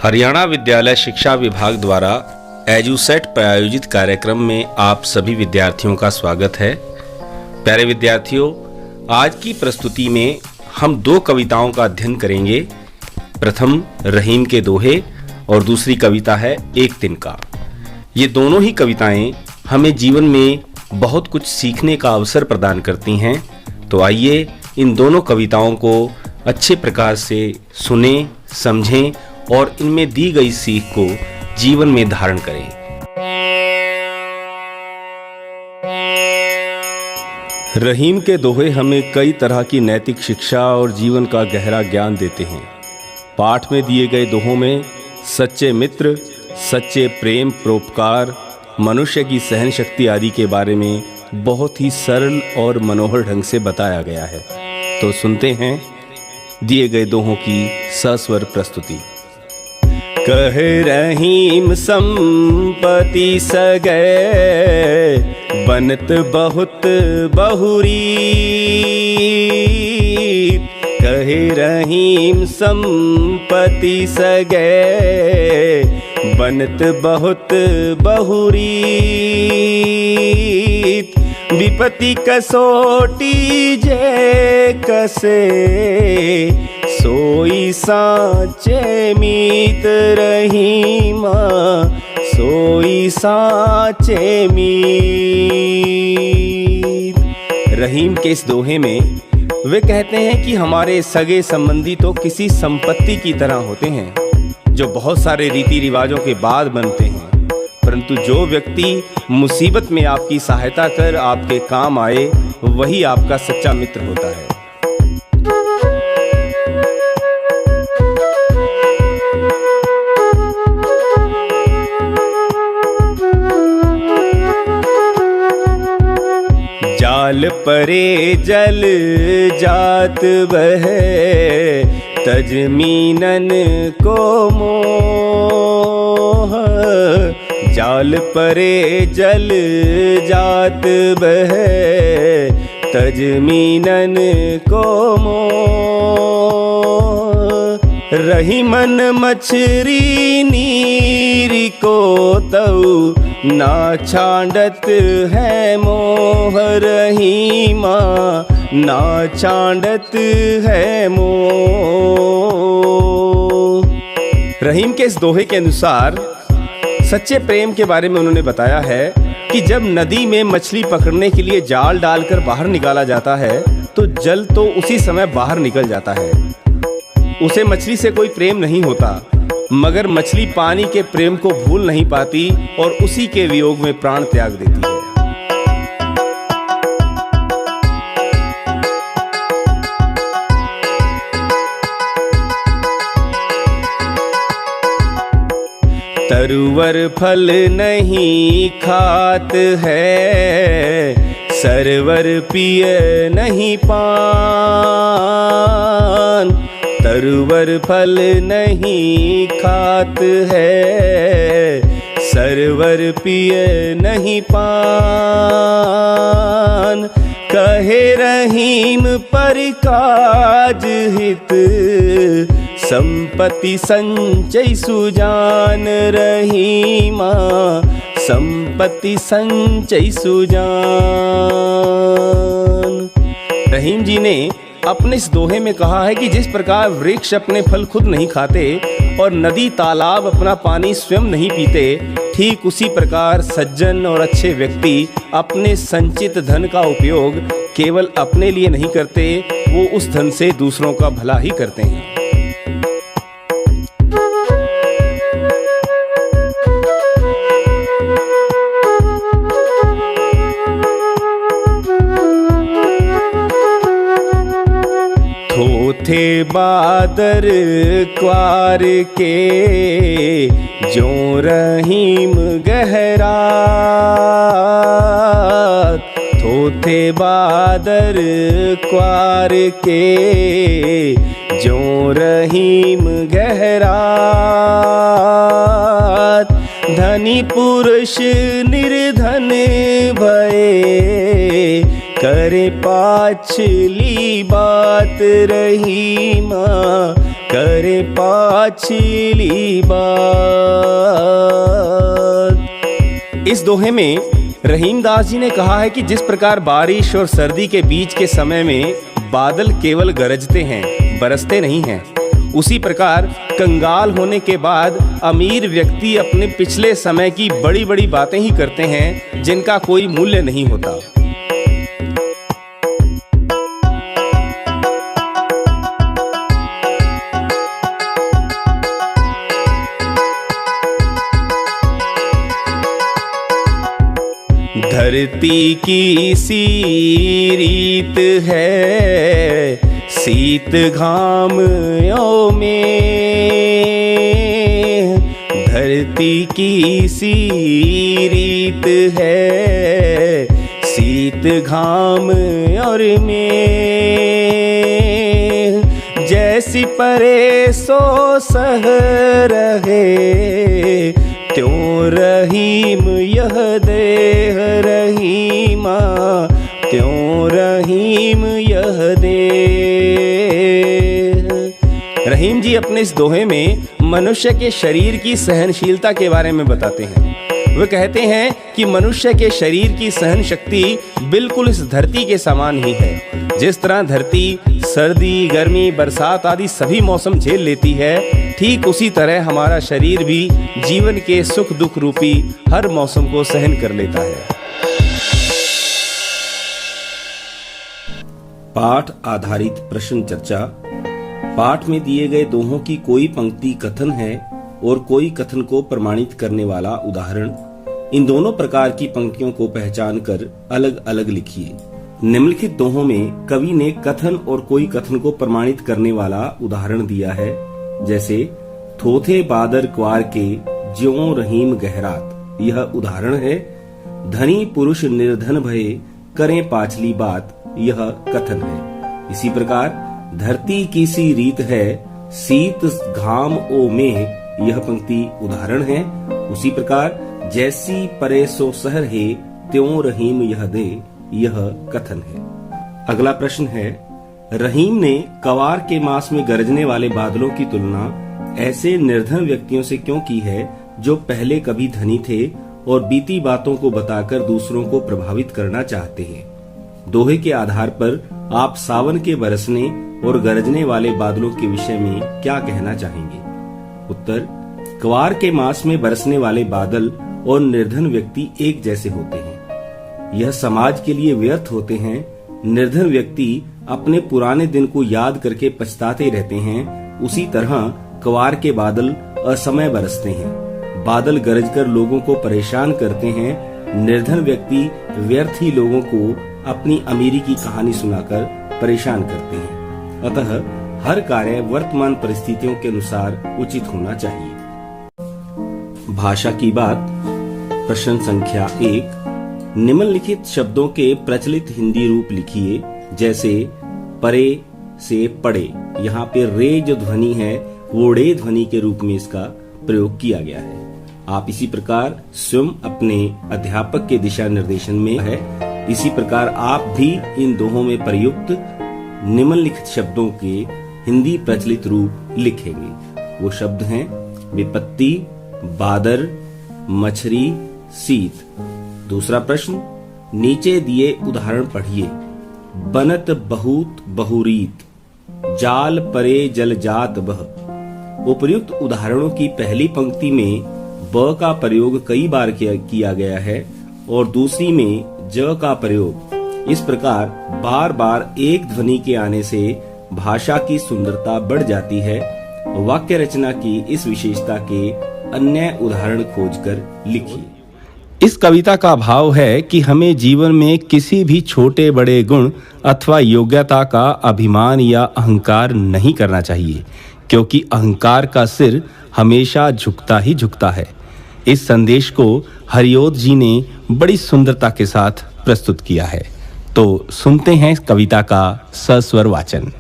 हरियाणा विद्यालय शिक्षा विभाग द्वारा एजुसेट प्रायोजित कार्यक्रम में आप सभी विद्यार्थियों का स्वागत है। प्यारे विद्यार्थियों, आज की प्रस्तुति में हम दो कविताओं का अध्ययन करेंगे। प्रथम रहीम के दोहे और दूसरी कविता है एक तिनका। ये दोनों ही कविताएं हमें जीवन में बहुत कुछ सीखने का अवसर प्रदान करती हैं। तो आइए इन दोनों कविताओं को अच्छे प्रकार से सुनें, समझें और इनमें दी गई सीख को जीवन में धारण करें। रहीम के दोहे हमें कई तरह की नैतिक शिक्षा और जीवन का गहरा ज्ञान देते हैं। पाठ में दिए गए दोहों में सच्चे मित्र, सच्चे प्रेम, परोपकार, मनुष्य की सहन शक्ति आदि के बारे में बहुत ही सरल और मनोहर ढंग से बताया गया है। तो सुनते हैं दिए गए दोहों की सस्वर प्रस्तुति। कहे रहीम संपत्ति सगै, बनत बहुत बहुरी। कहे रहीम संपत्ति सगै, बनत बहुत बहुरी। विपत्ति कसोटी जे कसे, सोई साचे मीत रहीमा, सोई साचे मीत। रहीम के इस दोहे में वे कहते हैं कि हमारे सगे संबंधी तो किसी संपत्ति की तरह होते हैं जो बहुत सारे रीति रिवाजों के बाद बनते हैं, परंतु जो व्यक्ति मुसीबत में आपकी सहायता कर आपके काम आए वही आपका सच्चा मित्र होता है। जाल परे जल जात बहे, तजमीनन को मोह। जाल परे जल जात बहे, तजमीनन को मोह। रहीमन मछरी नीर को तऊ, ना छांडत है मोह रहीमा, ना छांडत है मोह। रहीम के इस दोहे के अनुसार सच्चे प्रेम के बारे में उन्होंने बताया है कि जब नदी में मछली पकड़ने के लिए जाल डालकर बाहर निकाला जाता है तो जल तो उसी समय बाहर निकल जाता है। उसे मछली से कोई प्रेम नहीं होता, मगर मछली पानी के प्रेम को भूल नहीं पाती और उसी के वियोग में प्राण त्याग देती है। तरुवर फल नहीं खात है, सरवर पिय नहीं पान। तरुवर फल नहीं खात है, सरवर पिय नहीं पान। कहे रहीम पर काज हित, संपत्ति संचय सुजान रहीमा, संपत्ति संचय सुजान। रहीम जी ने अपने इस दोहे में कहा है कि जिस प्रकार वृक्ष अपने फल खुद नहीं खाते और नदी तालाब अपना पानी स्वयं नहीं पीते, ठीक उसी प्रकार सज्जन और अच्छे व्यक्ति अपने संचित धन का उपयोग केवल अपने लिए नहीं करते, वो उस धन से दूसरों का भला ही करते हैं। थोथे बादर क्वार के, जो रहीम गहरा। थोथे बादर क्वार के, जो रहीम गहरा। धनी पुरुष निर्धन भये, करे पाछली बात रहीमा, करे पाछली बात। इस दोहे में रहीमदास जी ने कहा है कि जिस प्रकार बारिश और सर्दी के बीच के समय में बादल केवल गरजते हैं, बरसते नहीं हैं, उसी प्रकार कंगाल होने के बाद अमीर व्यक्ति अपने पिछले समय की बड़ी बड़ी बातें ही करते हैं जिनका कोई मूल्य नहीं होता। धरती की सी रीत है शीत घाम यो में, धरती की सी रीत है शीत घाम और में, जैसी परे सो सह रहे त्यों रहीम यह देह रहीमा, त्यों रहीम यह देह। रहीम जी अपने इस दोहे में मनुष्य के शरीर की सहनशीलता के बारे में बताते हैं। वे कहते हैं कि मनुष्य के शरीर की सहन शक्ति बिल्कुल इस धरती के समान ही है। जिस तरह धरती सर्दी, गर्मी, बरसात आदि सभी मौसम झेल लेती है, ठीक उसी तरह हमारा शरीर भी जीवन के सुख दुख रूपी हर मौसम को सहन कर लेता है। पाठ आधारित प्रश्न चर्चा। पाठ में दिए गए दोहों की कोई पंक्ति कथन है और कोई कथन को प्रमाणित करने वाला उदाहरण। इन दोनों प्रकार की पंक्तियों को पहचान कर अलग अलग लिखिए। निम्नलिखित दोहों में कवि ने कथन और कोई कथन को प्रमाणित करने वाला उदाहरण दिया है, जैसे थोथे बादर क्वार के ज्यों रहीम गहरात। यह उदाहरण है। धनी पुरुष निर्धन भये करें पाछली बात, यह कथन है। इसी प्रकार धरती की सी रीत है शीत घाम ओ में, यह पंक्ति उदाहरण है। उसी प्रकार जैसी परे सो सहर है त्यों रहीम यह दे, यह कथन है। अगला प्रश्न है, रहीम ने कवार के मास में गरजने वाले बादलों की तुलना ऐसे निर्धन व्यक्तियों से क्यों की है जो पहले कभी धनी थे और बीती बातों को बताकर दूसरों को प्रभावित करना चाहते हैं। दोहे के आधार पर आप सावन के बरसने और गरजने वाले बादलों के विषय में क्या कहना चाहेंगे? उत्तर, क्वार के मास में बरसने वाले बादल और निर्धन व्यक्ति एक जैसे होते हैं। यह समाज के लिए व्यर्थ होते हैं। निर्धन व्यक्ति अपने पुराने दिन को याद करके पछताते रहते हैं, उसी तरह क्वार के बादल असमय बरसते हैं। बादल गरजकर लोगों को परेशान करते हैं। निर्धन व्यक्ति व्यर्थ ही लोगों को अपनी अमीरी की कहानी सुनाकर परेशान करते हैं। अतः हर कार्य वर्तमान परिस्थितियों के अनुसार उचित होना चाहिए। भाषा की बात। प्रश्न संख्या 1, निम्नलिखित शब्दों के प्रचलित हिंदी रूप लिखिए। जैसे परे से पड़े, यहाँ पे रे जो ध्वनि है वो ड़े ध्वनि के रूप में इसका प्रयोग किया गया है। आप इसी प्रकार स्वयं अपने अध्यापक के दिशा निर्देशन में है, इसी प्रकार आप भी इन दोहों में प्रयुक्त निम्नलिखित शब्दों के हिंदी प्रचलित रूप लिखेंगे। वो शब्द हैं विपत्ति, बादर, मछली, शीत। दूसरा प्रश्न, नीचे दिए उदाहरण पढ़िए। बनत बहुत बहुरीत, जाल परे जल जात बह। उपर्युक्त उदाहरणों की पहली पंक्ति में ब का प्रयोग कई बार किया गया है और दूसरी में ज का प्रयोग। इस प्रकार बार बार एक ध्वनि के आने से भाषा की सुंदरता बढ़ जाती है। वाक्य रचना की इस विशेषता के अन्य उदाहरण खोजकर लिखिए। इस कविता का भाव है कि हमें जीवन में किसी भी छोटे बड़े गुण अथवा योग्यता का अभिमान या अहंकार नहीं करना चाहिए, क्योंकि अहंकार का सिर हमेशा झुकता ही झुकता है। इस संदेश को हरिओत जी ने बड़ी सुंदरता के साथ प्रस्तुत किया है। तो सुनते हैं कविता का सस्वर वाचन।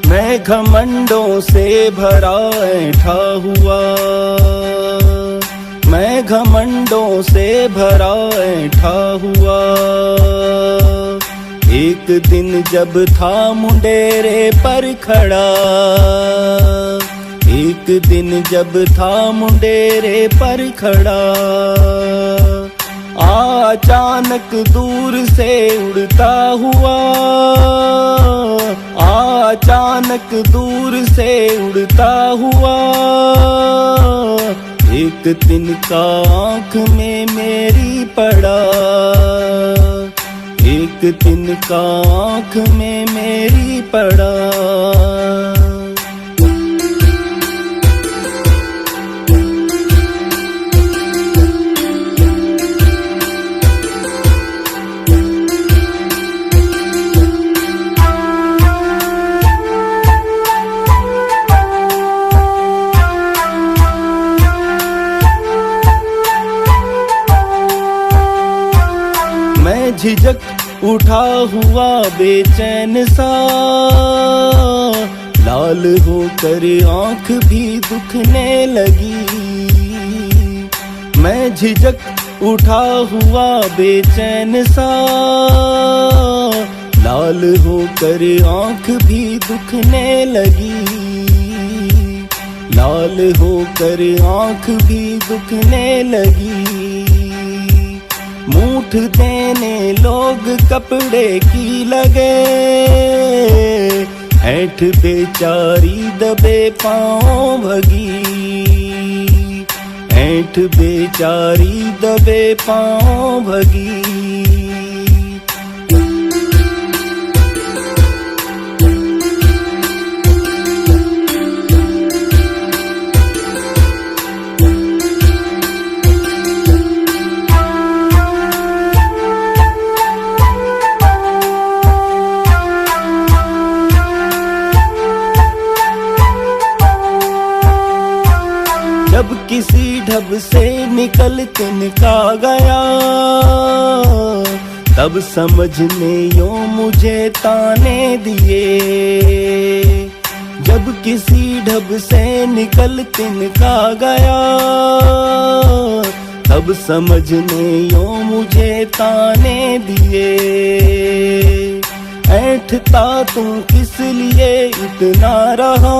मैं घमंडों से भरा ऐठा हुआ, मैं घमंडों से भरा ऐठा हुआ, एक दिन जब था मुंडेरे पर खड़ा, एक दिन जब था मुंडेरे पर खड़ा, अचानक दूर से उड़ता हुआ, अचानक दूर से उड़ता हुआ, एक तिनका आँख में मेरी पड़ा, एक तिनका आँख में मेरी पड़ा। झिझक उठा हुआ बेचैन सा, लाल होकर आँख भी दुखने लगी। मैं झिझक उठा हुआ बेचैन सा, लाल होकर आँख भी दुखने लगी, लाल होकर आँख भी दुखने लगी। मूठ देने लोग कपड़े की लगे, ऐठ बेचारी दबे पाँव भगी, ऐठ बेचारी दबे पाँव भगी। जब किसी ढब से निकल तिनका गया, तब समझने यूं मुझे ताने दिए। जब किसी ढब से निकल तिनका गया, तब समझने यूं मुझे ताने दिए। ऐठता तू किस लिए इतना रहा,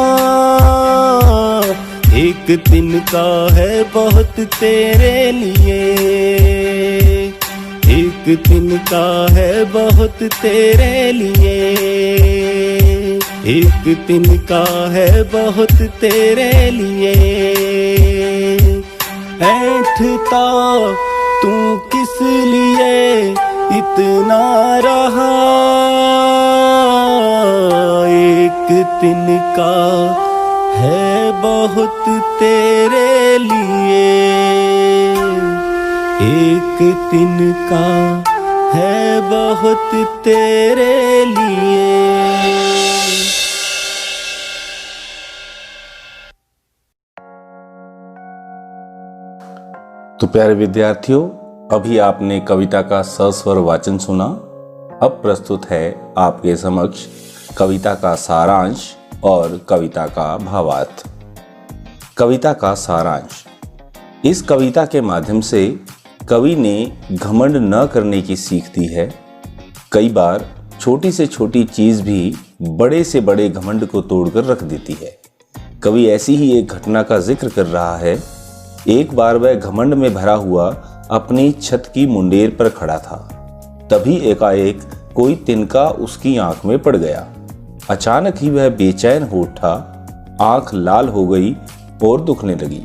एक तिनका है बहुत तेरे लिए, एक तिनका है बहुत तेरे लिए, एक तिनका है बहुत तेरे लिए। ऐठता तू किस लिए इतना रहा, एक तिनका है बहुत तेरे लिए, एक तिनका है बहुत तेरे लिए। तो प्यारे विद्यार्थियों, अभी आपने कविता का सस्वर वाचन सुना। अब प्रस्तुत है आपके समक्ष कविता का सारांश और कविता का भावार्थ। कविता का सारांश। इस कविता के माध्यम से कवि ने घमंड न करने की सीख दी है। कई बार छोटी से छोटी चीज भी बड़े से बड़े घमंड को तोड़कर रख देती है। कवि ऐसी ही एक घटना का जिक्र कर रहा है। एक बार वह घमंड में भरा हुआ अपनी छत की मुंडेर पर खड़ा था। तभी एकाएक कोई तिनका उसकी आंख में पड़ गया। अचानक ही वह बेचैन हो उठा, आंख लाल हो गई और दुखने लगी।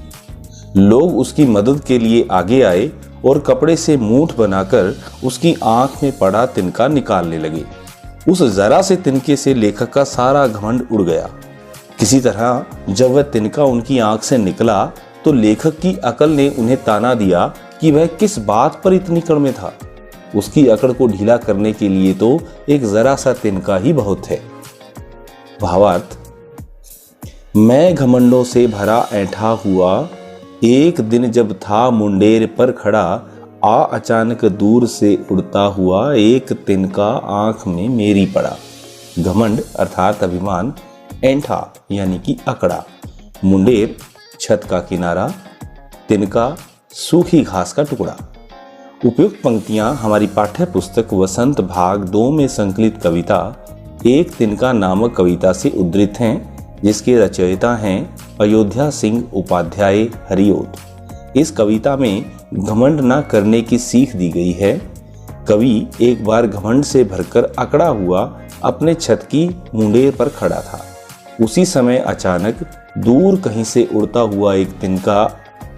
लोग उसकी मदद के लिए आगे आए और कपड़े से मूठ बनाकर उसकी आंख में पड़ा तिनका निकालने लगे। उस जरा से तिनके से लेखक का सारा घमंड उड़ गया। किसी तरह जब वह तिनका उनकी आंख से निकला तो लेखक की अकल ने उन्हें ताना दिया कि वह किस बात पर इतनी कड़ में था। उसकी अकड़ को ढीला करने के लिए तो एक जरा सा तिनका ही बहुत है। भावार्थ। मैं घमंडों से भरा ऐठा हुआ, एक दिन जब था मुंडेर पर खड़ा, अचानक दूर से उड़ता हुआ एक तिनका आंख में मेरी पड़ा। घमंड अर्थात अभिमान, ऐंठा यानी कि अकड़ा, मुंडेर छत का किनारा, तिनका सूखी घास का टुकड़ा। उपयुक्त पंक्तियां हमारी पाठ्य पुस्तक वसंत भाग 2 में संकलित कविता एक तिनका नामक कविता से उद्धृत हैं, जिसके रचयिता हैं अयोध्या सिंह उपाध्याय हरिओद। इस कविता में घमंड न करने की सीख दी गई है। कवि एक बार घमंड से भरकर अकड़ा हुआ अपने छत की मुंडेर पर खड़ा था। उसी समय अचानक दूर कहीं से उड़ता हुआ एक तिनका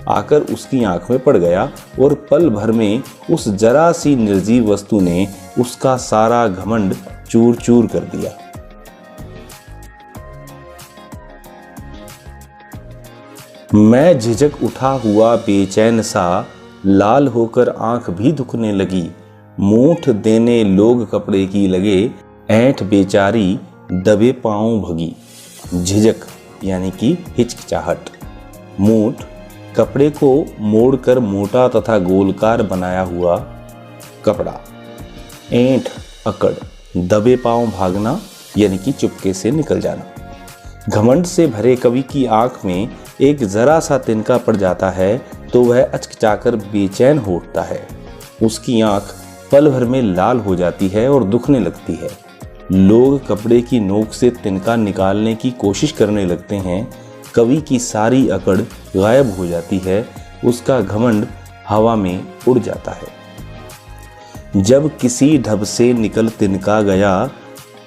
आकर उसकी आंख में पड़ गया और पल भर में उस जरा सी निर्जीव वस्तु ने उसका सारा घमंड चूर चूर कर दिया। मैं झिझक उठा हुआ बेचैन सा, लाल होकर आंख भी दुखने लगी। मूठ देने लोग कपड़े की लगे, ऐंठ बेचारी दबे पांव भगी। झिझक यानी कि हिचकिचाहट। मूठ कपड़े को मोड़कर मोटा तथा गोलकार बनाया हुआ कपड़ा। ऐंठ अकड़, दबे पांव भागना यानी कि चुपके से निकल जाना। घमंड से भरे कवि की आंख में एक जरा सा तिनका पड़ जाता है तो वह अचकचाकर बेचैन हो उठता है। उसकी आंख पल भर में लाल हो जाती है और दुखने लगती है। लोग कपड़े की नोक से तिनका निकालने की कोशिश करने लगते हैं। कवि की सारी अकड़ गायब हो जाती है, उसका घमंड हवा में उड़ जाता है। जब किसी ढब से निकल तिनका गया,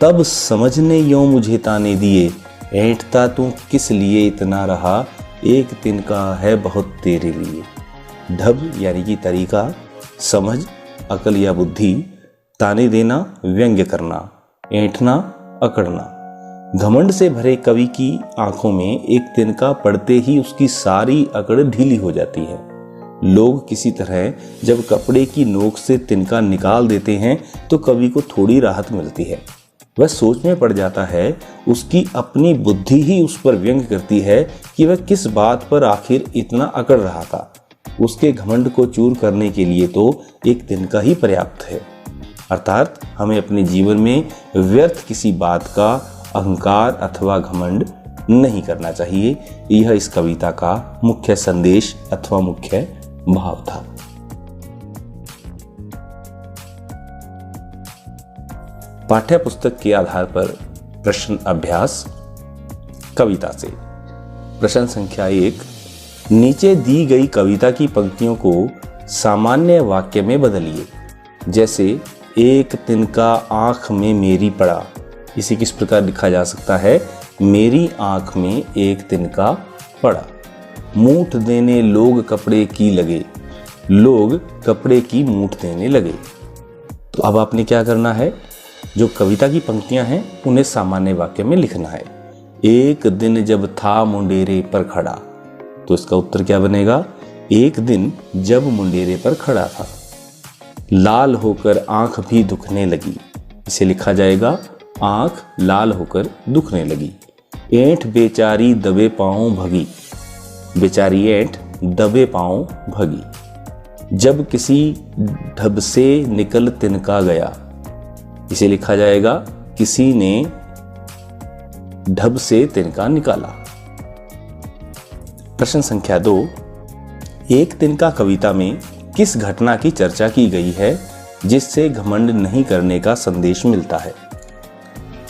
तब समझने यों मुझे ताने दिए। ऐंठता तू किस लिए इतना रहा, एक तिनका है बहुत तेरे लिए। ढब यानी कि तरीका, समझ, अकल या बुद्धि, ताने देना, व्यंग्य करना, ऐंठना, अकड़ना। घमंड से भरे कवि की आंखों में एक तिनका पड़ते ही उसकी सारी अकड़ ढीली हो जाती है। लोग किसी तरह जब कपड़े की नोक से तिनका निकाल देते हैं तो कवि को थोड़ी राहत मिलती है। वह सोच में पड़ जाता है। उसकी अपनी बुद्धि ही उस पर व्यंग करती है कि वह किस बात पर आखिर इतना अकड़ रहा था। उसके घमंड को चूर करने के लिए तो एक तिनका ही पर्याप्त है। अर्थात हमें अपने जीवन में व्यर्थ किसी बात का अहंकार अथवा घमंड नहीं करना चाहिए। यह इस कविता का मुख्य संदेश अथवा मुख्य भाव था। पाठ्य पुस्तक के आधार पर प्रश्न अभ्यास कविता से। प्रश्न संख्या 1, नीचे दी गई कविता की पंक्तियों को सामान्य वाक्य में बदलिए। जैसे एक तिनका आंख में मेरी पड़ा, इसे किस प्रकार लिखा जा सकता है? मेरी आंख में एक तिनका पड़ा। मूठ देने लोग कपड़े की लगे, लोग कपड़े की मूठ देने लगे। तो अब आपने क्या करना है, जो कविता की पंक्तियां हैं उन्हें सामान्य वाक्य में लिखना है। एक दिन जब था मुंडेरे पर खड़ा, तो इसका उत्तर क्या बनेगा? एक दिन जब मुंडेरे पर खड़ा था। लाल होकर आंख भी दुखने लगी, इसे लिखा जाएगा आंख लाल होकर दुखने लगी। ऐंठ बेचारी दबे पांव भगी, बेचारी ऐंठ दबे पांव भगी। जब किसी ढब से निकल तिनका गया, इसे लिखा जाएगा किसी ने ढब से तिनका निकाला। प्रश्न संख्या 2, एक तिनका कविता में किस घटना की चर्चा की गई है जिससे घमंड नहीं करने का संदेश मिलता है?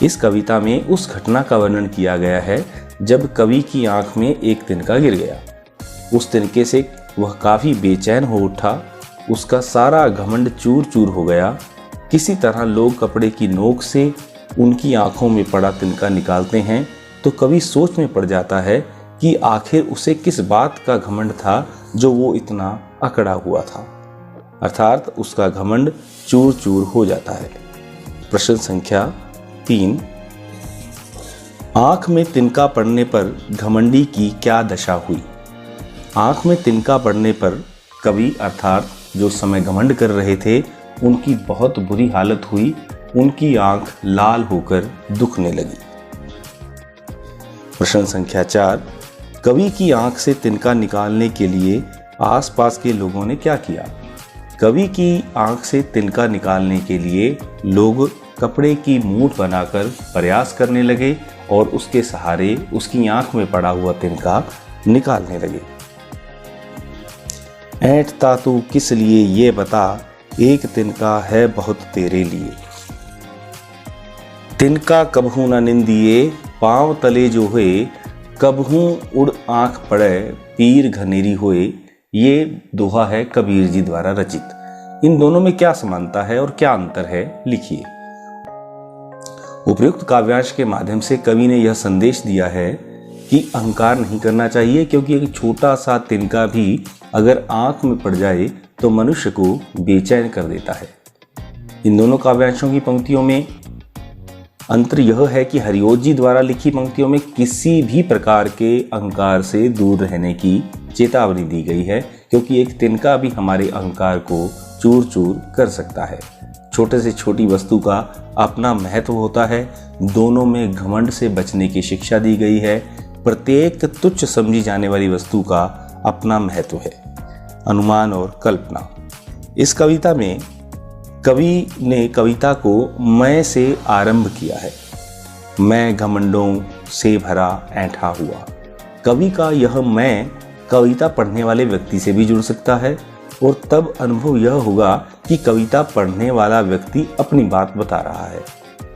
इस कविता में उस घटना का वर्णन किया गया है जब कवि की आंख में एक तिनका गिर गया। उस तिनके से वह काफी बेचैन हो उठा, उसका सारा घमंड चूर चूर हो गया। किसी तरह लोग कपड़े की नोक से उनकी आंखों में पड़ा तिनका निकालते हैं तो कवि सोच में पड़ जाता है कि आखिर उसे किस बात का घमंड था जो वो इतना अकड़ा हुआ था। अर्थात उसका घमंड चूर चूर हो जाता है। प्रश्न संख्या 3, आंख में तिनका पड़ने पर घमंडी की क्या दशा हुई? आंख में तिनका पड़ने पर कवि अर्थात जो समय घमंड कर रहे थे उनकी बहुत बुरी हालत हुई। उनकी आंख लाल होकर दुखने लगी। प्रश्न संख्या 4, कवि की आंख से तिनका निकालने के लिए आसपास के लोगों ने क्या किया? कवि की आंख से तिनका निकालने के लिए लोग कपड़े की मूठ बनाकर प्रयास करने लगे और उसके सहारे उसकी आंख में पड़ा हुआ तिनका निकालने लगे। ऐंठता तू किस लिए ये बता, एक तिनका है बहुत तेरे लिए। तिनका कबहू न निंदिए, पाँव तले जो होए, कबहू उड़ आँख पड़े, पीर घनेरी होए। ये दोहा है कबीर जी द्वारा रचित। इन दोनों में क्या समानता है और क्या अंतर है, लिखिए। उपयुक्त काव्यांश के माध्यम से कवि ने यह संदेश दिया है कि अहंकार नहीं करना चाहिए, क्योंकि एक छोटा सा तिनका भी अगर आंख में पड़ जाए तो मनुष्य को बेचैन कर देता है। इन दोनों काव्यांशों की पंक्तियों में अंतर यह है कि हरिओत जी द्वारा लिखी पंक्तियों में किसी भी प्रकार के अहंकार से दूर रहने की चेतावनी दी गई है, क्योंकि एक तिनका भी हमारे अहंकार को चूर चूर कर सकता है। छोटे से छोटी वस्तु का अपना महत्व होता है। दोनों में घमंड से बचने की शिक्षा दी गई है। प्रत्येक तुच्छ समझी जाने वाली वस्तु का अपना महत्व है। अनुमान और कल्पना। इस कविता में कवि ने कविता को मैं से आरंभ किया है। मैं घमंडों से भरा ऐंठा हुआ। कवि का यह मैं कविता पढ़ने वाले व्यक्ति से भी जुड़ सकता है, और तब अनुभव यह होगा कि कविता पढ़ने वाला व्यक्ति अपनी बात बता रहा है।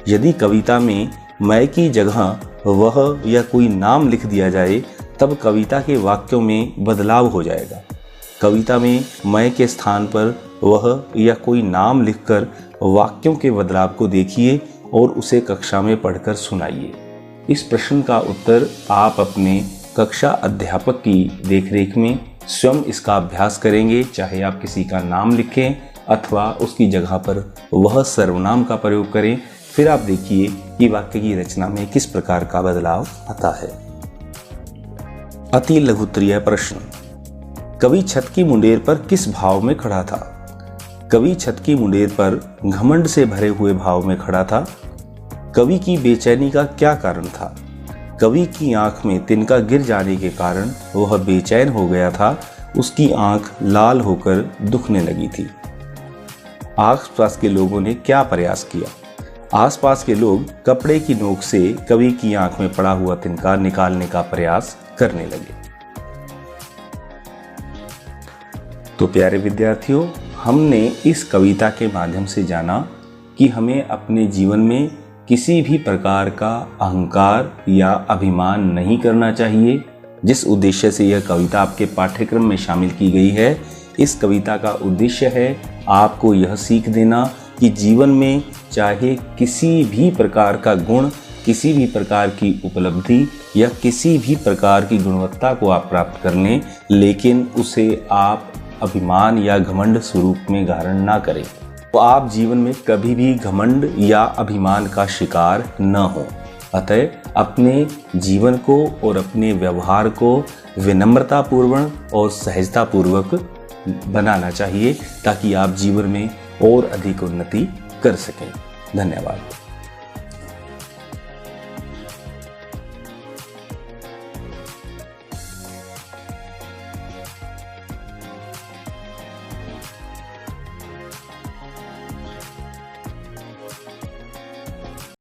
यदि कविता में मैं की जगह वह या कोई नाम लिख दिया जाए, तब कविता के वाक्यों में बदलाव हो जाएगा। कविता में मैं के स्थान पर वह या कोई नाम लिखकर वाक्यों के बदलाव को देखिए और उसे कक्षा में पढ़कर सुनाइए। इस प्रश्न का उत्तर आप अपने कक्षा अध्यापक की देखरेख में स्वयं इसका अभ्यास करेंगे। चाहे आप किसी का नाम लिखें अथवा उसकी जगह पर वह सर्वनाम का प्रयोग करें। फिर आप देखिए कि वाक्य की रचना में किस प्रकार का बदलाव आता है। अति लघुत्तरीय प्रश्न। कवि छत की मुंडेर पर किस भाव में खड़ा था? कवि छत की मुंडेर पर घमंड से भरे हुए भाव में खड़ा था। कवि की बेचैनी का क्या कारण था? कवि की आंख में तिनका गिर जाने के कारण वह बेचैन हो गया था। उसकी आंख लाल होकर दुखने लगी थी। आसपास के लोगों ने क्या प्रयास किया? आसपास के लोग कपड़े की नोक से कवि की आंख में पड़ा हुआ तिनका निकालने का प्रयास करने लगे। तो प्यारे विद्यार्थियों, हमने इस कविता के माध्यम से जाना कि हमें अपने जीवन में किसी भी प्रकार का अहंकार या अभिमान नहीं करना चाहिए। जिस उद्देश्य से यह कविता आपके पाठ्यक्रम में शामिल की गई है, इस कविता का उद्देश्य है आपको यह सीख देना कि जीवन में चाहे किसी भी प्रकार का गुण, किसी भी प्रकार की उपलब्धि या किसी भी प्रकार की गुणवत्ता को आप प्राप्त कर लें, लेकिन उसे आप अभिमान या घमंड स्वरूप में धारण ना करें। तो आप जीवन में कभी भी घमंड या अभिमान का शिकार न हो। अतः अपने जीवन को और अपने व्यवहार को विनम्रतापूर्वक और सहजतापूर्वक बनाना चाहिए, ताकि आप जीवन में और अधिक उन्नति कर सकें। धन्यवाद।